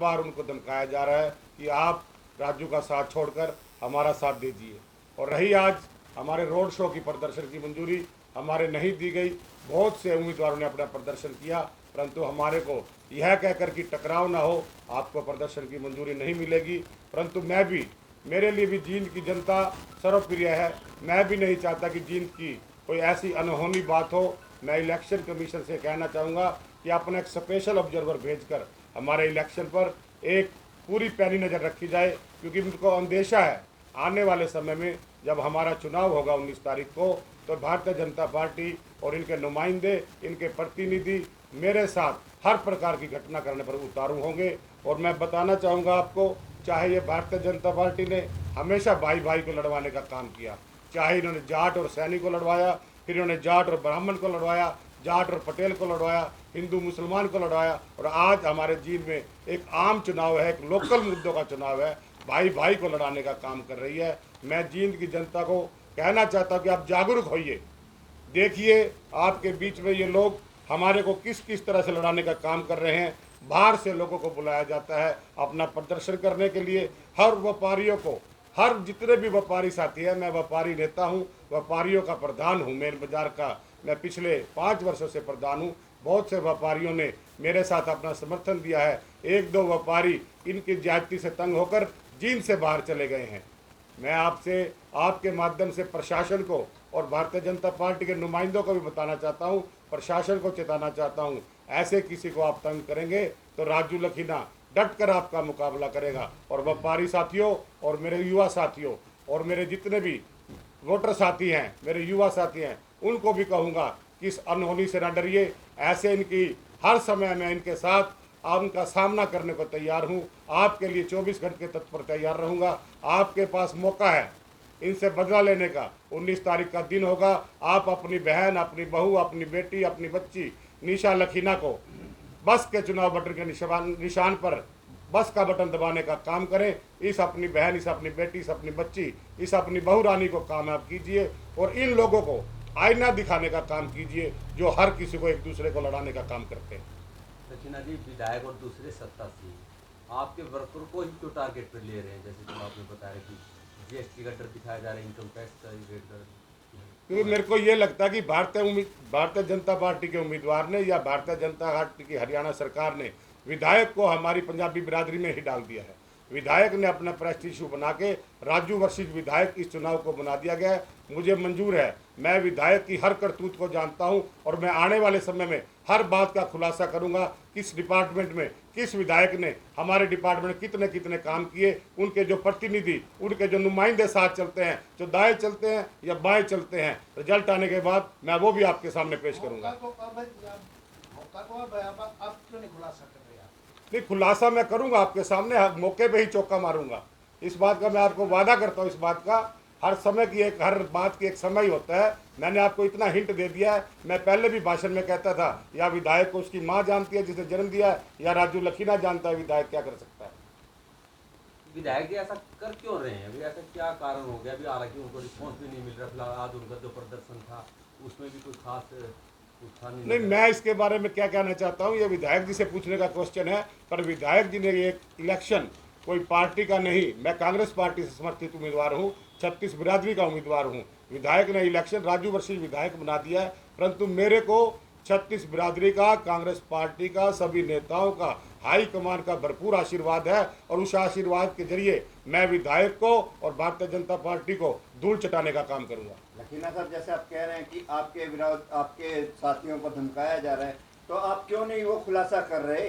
बार उनको धमकाया जा रहा है कि आप राजू का साथ छोड़कर हमारा साथ दीजिए। और रही आज हमारे रोड शो की प्रदर्शन की मंजूरी हमारे नहीं दी गई। बहुत से उम्मीदवारों ने अपना प्रदर्शन किया, परंतु हमारे को यह कहकर कि टकराव ना हो, आपको प्रदर्शन की मंजूरी नहीं मिलेगी। परंतु मैं भी, मेरे लिए भी जींद की जनता सर्वप्रिय है। मैं भी नहीं चाहता कि जींद की कोई ऐसी अनहोनी बात हो। मैं इलेक्शन कमीशन से कहना चाहूँगा कि अपना एक स्पेशल ऑब्जर्वर भेजकर हमारे इलेक्शन पर एक पूरी पैनी नज़र रखी जाए, क्योंकि उनको अंदेशा है आने वाले समय में जब हमारा चुनाव होगा 19 तारीख को, तो भारतीय जनता पार्टी और इनके नुमाइंदे, इनके प्रतिनिधि मेरे साथ हर प्रकार की घटना करने पर उतारू होंगे। और मैं बताना चाहूँगा आपको, चाहे ये भारतीय जनता पार्टी ने हमेशा भाई भाई को लड़वाने का काम किया, चाहे इन्होंने जाट और सैनी को लड़वाया, फिर इन्होंने जाट और ब्राह्मण को लड़वाया, जाट और पटेल को लड़वाया, हिंदू मुसलमान को लड़वाया, और आज हमारे जींद में एक आम चुनाव है, एक लोकल मुद्दों का चुनाव है, भाई भाई को लड़ाने का काम कर रही है। मैं जींद की जनता को कहना चाहता हूँ कि आप जागरूक होइए, देखिए आपके बीच में ये लोग हमारे को किस किस तरह से लड़ाने का काम कर रहे हैं। बाहर से लोगों को बुलाया जाता है अपना प्रदर्शन करने के लिए। हर व्यापारियों को, हर जितने भी व्यापारी साथी हैं, मैं व्यापारी नेता हूं, व्यापारियों का प्रधान हूं, मेन बाजार का मैं पिछले 5 वर्षों से प्रधान हूं। बहुत से व्यापारियों ने मेरे साथ अपना समर्थन दिया है। एक दो व्यापारी इनकी ज्यादती से तंग होकर जींद से बाहर चले गए हैं। मैं आपसे, आपके माध्यम से प्रशासन को और भारतीय जनता पार्टी के नुमाइंदों को भी बताना चाहता हूं, प्रशासन को चेताना चाहता हूं, ऐसे किसी को आप तंग करेंगे तो राजू लखीना डट कर आपका मुकाबला करेगा। और व्यापारी साथियों और मेरे युवा साथियों और मेरे जितने भी वोटर साथी हैं, मेरे युवा साथी हैं, उनको भी कहूँगा कि इस अनहोनी से ना डरिए। ऐसे इनकी हर समय मैं इनके साथ उनका सामना करने को तैयार हूँ। आपके लिए 24 घंटे तत्पर तैयार रहूँगा। आपके पास मौका है इनसे बदला लेने का। 19 तारीख का दिन होगा। आप अपनी बहन, अपनी बहू, अपनी बेटी, अपनी बच्ची निशा लखीना को बस के चुनाव बटन के निशान पर बस का बटन दबाने का काम करें। इस अपनी बहन, इस अपनी बेटी, इस अपनी बच्ची, इस अपनी बहू रानी को कामयाब कीजिए और इन लोगों को आईना दिखाने का काम कीजिए जो हर किसी को एक दूसरे को लड़ाने का काम करते हैं। लखीना जी, विधायक और दूसरे सत्तासी आपके वर्कर को ही क्यों टारगेट पर ले रहे हैं? जैसे तो आपने बताया कि जीएसटी का डर दिखाया जा रहा है, इनकम टैक्स का रेट डर। क्योंकि मेरे को ये लगता है कि भारतीय जनता पार्टी के उम्मीदवार ने या भारतीय जनता पार्टी की हरियाणा सरकार ने विधायक को हमारी पंजाबी बिरादरी में ही डाल दिया है। विधायक ने अपना प्रेस्टीज इशू बना के राजू वर्सेस विधायक इस चुनाव को बना दिया गया है। मुझे मंजूर है, मैं विधायक की हर करतूत को जानता हूं और मैं आने वाले समय में हर बात का खुलासा करूंगा। किस डिपार्टमेंट में किस विधायक ने हमारे डिपार्टमेंट में कितने कितने काम किए, उनके जो प्रतिनिधि, उनके जो नुमाइंदे साथ चलते हैं, जो दाएं चलते हैं या बाएं चलते हैं, रिजल्ट आने के बाद मैं वो भी आपके सामने पेश करूंगा। नहीं, खुलासा मैं करूंगा आपके सामने, मौके पे ही चौका मारूंगा। इस बात का मैं आपको वादा करता हूं। इस बात का हर समय की एक, हर बात की एक समय होता है। मैंने आपको इतना हिंट दे दिया है। मैं पहले भी भाषण में कहता था, या विधायक को उसकी मां जानती है जिसे जन्म दिया है, या राजू लखीना जानता है विधायक क्या कर सकता है। विधायक जी ऐसा कर क्यों रहे हैं? अभी ऐसा क्या कारण हो गया? अभी हालांकि उनको रिस्पॉन्स भी नहीं मिल रहा। फिलहाल आज उनका जो प्रदर्शन था उसमें भी कोई खास नहीं, मैं इसके बारे में क्या कहना चाहता हूँ, ये विधायक जी से पूछने का क्वेश्चन है। पर विधायक जी ने ये इलेक्शन कोई पार्टी का नहीं, मैं कांग्रेस पार्टी से समर्थित उम्मीदवार हूँ, 36 बिरादरी का उम्मीदवार हूँ। विधायक ने इलेक्शन राजू वर्सेस विधायक बना दिया है, परंतु मेरे को 36 बिरादरी का, कांग्रेस पार्टी का, सभी नेताओं का, हाई कमान का भरपूर आशीर्वाद है। और उस आशीर्वाद के जरिए मैं विधायक को और भारतीय जनता पार्टी को धूल चटाने का काम करूंगा। लखीना साहब, जैसे आप कह रहे हैं कि आपके विरोध, आपके साथियों को धमकाया जा रहा है, तो आप क्यों नहीं वो खुलासा कर रहे?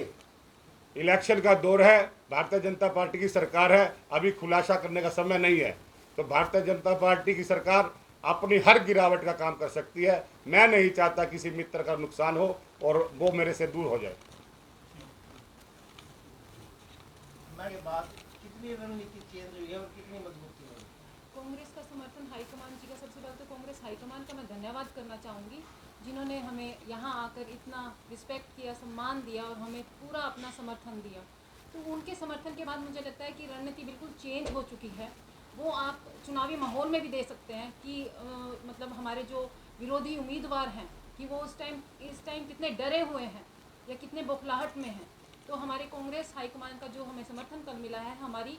इलेक्शन का दौर है, भारतीय जनता पार्टी की सरकार है, अभी खुलासा करने का समय नहीं है। तो भारतीय जनता पार्टी की सरकार अपनी हर गिरावट का काम कर सकती है। मैं नहीं चाहता किसी मित्र का नुकसान हो और वो मेरे से दूर हो जाए। के बाद कितनी रणनीति चेंज हुई है और कितनी मजबूती हुई? कांग्रेस का समर्थन हाईकमान जी का, सबसे पहले तो कांग्रेस हाईकमान का मैं धन्यवाद करना चाहूँगी, जिन्होंने हमें यहाँ आकर इतना रिस्पेक्ट किया, सम्मान दिया और हमें पूरा अपना समर्थन दिया। तो उनके समर्थन के बाद मुझे लगता है कि रणनीति बिल्कुल चेंज हो चुकी है। वो आप चुनावी माहौल में भी दे सकते हैं कि मतलब हमारे जो विरोधी उम्मीदवार हैं कि वो इस टाइम कितने डरे हुए हैं या कितने बौखलाहट में हैं। तो हमारे कांग्रेस हाईकमान का जो हमें समर्थन कल मिला है, हमारी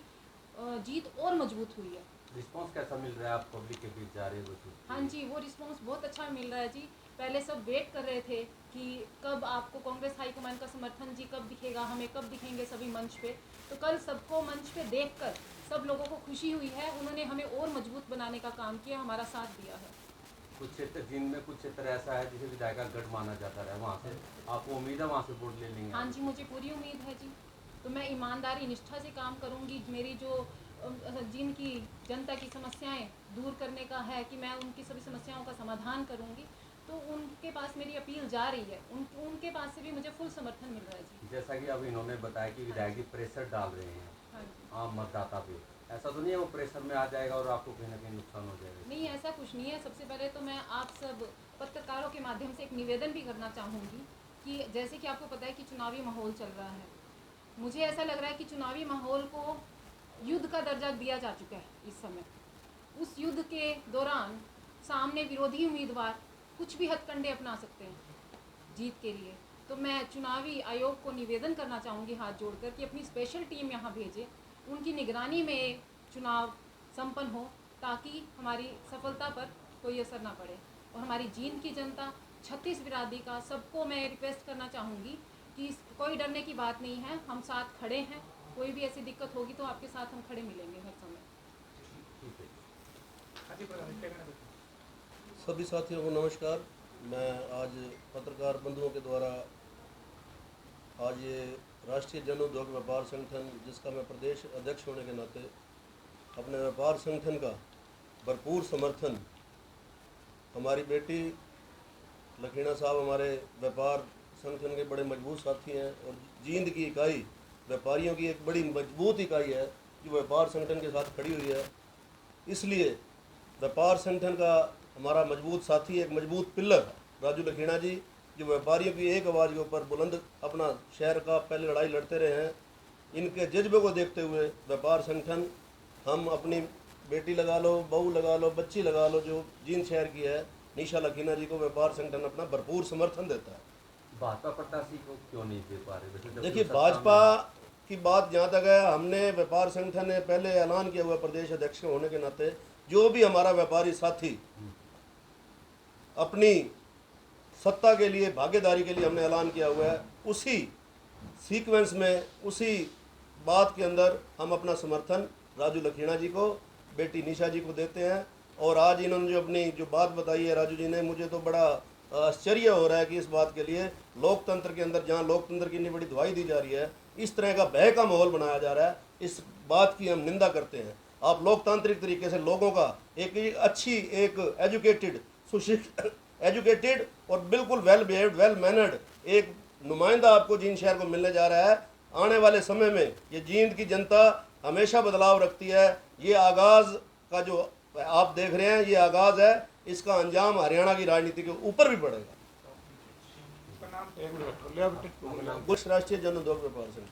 जीत और मजबूत हुई है। रिस्पांस कैसा मिल रहा है? आप पब्लिक के बीच जा रहे हो तो? हाँ जी, वो रिस्पांस बहुत अच्छा मिल रहा है जी। पहले सब वेट कर रहे थे कि कब आपको कांग्रेस हाईकमान का समर्थन जी कब दिखेगा, हमें कब दिखेंगे सभी मंच पे। तो कल सबको मंच पे देखकर सब लोगों को खुशी हुई है, उन्होंने हमें और मजबूत बनाने का काम किया, हमारा साथ दिया है। कुछ क्षेत्र जिनमें कुछ क्षेत्र ऐसा है जिसे विधायक का गढ़ माना जाता है, वहाँ से आपको उम्मीद है वहाँ से वोट ले लेंगे? हाँ जी, मुझे पूरी उम्मीद है जी। तो मैं ईमानदारी निष्ठा से काम करूँगी। मेरी जो जिनकी जनता की समस्याएं दूर करने का है कि मैं उनकी सभी समस्याओं का समाधान करूँगी, तो उनके पास मेरी अपील जा रही है। उनके पास से भी मुझे फुल समर्थन मिल रहा है जी। जैसा कि अब इन्होंने बताया कि विधायक जी प्रेशर डाल रहे हैं हाँ जी। आम मतदाता पे, ऐसा तो नहीं है वो प्रेशर में आ जाएगा और आपको कहीं ना कहीं नुकसान हो जाएगा? नहीं, ऐसा कुछ नहीं है। सबसे पहले तो मैं आप सब पत्रकारों के माध्यम से एक निवेदन भी करना चाहूँगी कि जैसे कि आपको पता है कि चुनावी माहौल चल रहा है, मुझे ऐसा लग रहा है कि चुनावी माहौल को युद्ध का दर्जा दिया जा चुका है इस समय। उस युद्ध के दौरान सामने विरोधी उम्मीदवार कुछ भी हथकंडे अपना सकते हैं जीत के लिए। तो मैं चुनावी आयोग को निवेदन करना चाहूँगी हाथ जोड़कर कि अपनी स्पेशल टीम यहाँ भेजे, उनकी निगरानी में चुनाव संपन्न हो, ताकि हमारी सफलता पर कोई असर ना पड़े। और हमारी जींद की जनता, 36 बिरादरी का, सबको मैं रिक्वेस्ट करना चाहूँगी कि कोई डरने की बात नहीं है, हम साथ खड़े हैं। कोई भी ऐसी दिक्कत होगी तो आपके साथ हम खड़े मिलेंगे हर समय। सभी साथियों को नमस्कार। मैं आज पत्रकार बंधुओं के द्वारा आज ये राष्ट्रीय जन उद्योग व्यापार संगठन, जिसका मैं प्रदेश अध्यक्ष होने के नाते अपने व्यापार संगठन का भरपूर समर्थन, हमारी बेटी लखीणा साहब हमारे व्यापार संगठन के बड़े मजबूत साथी हैं और जींद की इकाई व्यापारियों की एक बड़ी मजबूत इकाई है जो व्यापार संगठन के साथ खड़ी हुई है। इसलिए व्यापार संगठन का हमारा मजबूत साथी, एक मजबूत पिल्लर राजू लखीणा जी, जो व्यापारियों की एक आवाज़ के ऊपर बुलंद अपना शहर का पहले लड़ाई लड़ते रहे हैं, इनके जज्बे को देखते हुए व्यापार संगठन, हम अपनी बेटी लगा लो, बहू लगा लो, बच्ची लगा लो, जो जींद शहर की है, निशा लखीणा जी को व्यापार संगठन अपना भरपूर समर्थन देता है। भाजपा प्रत्याशी को क्यों नहीं दे पा रहे? देखिए, भाजपा की बात जहाँ तक है, हमने व्यापार संगठन ने पहले ऐलान किया हुआ प्रदेश अध्यक्ष होने के नाते, जो भी हमारा व्यापारी साथी अपनी सत्ता के लिए, भागीदारी के लिए हमने ऐलान किया हुआ है, उसी सीक्वेंस में, उसी बात के अंदर हम अपना समर्थन राजू लखीणा जी को, बेटी निशा जी को देते हैं। और आज इन्होंने जो अपनी जो बात बताई है राजू जी ने, मुझे तो बड़ा आश्चर्य हो रहा है कि इस बात के लिए लोकतंत्र के अंदर, जहाँ लोकतंत्र की इतनी बड़ी दवाई दी जा रही है, इस तरह का भय का माहौल बनाया जा रहा है। इस बात की हम निंदा करते हैं। आप लोकतांत्रिक तरीके से लोगों का एक अच्छी, एक एजुकेटेड, सुशिक्षित, एजुकेटेड और बिल्कुल वेल बिहेव्ड, वेल मैनर्ड एक नुमाइंदा आपको जींद शहर को मिलने जा रहा है। आने वाले समय में ये जींद की जनता हमेशा बदलाव रखती है। ये आगाज़ का जो आप देख रहे हैं, ये आगाज़ है, इसका अंजाम हरियाणा की राजनीति के ऊपर भी पड़ेगा। एक मिनट, राष्ट्रीय जन उद्योग व्यापार संगठन।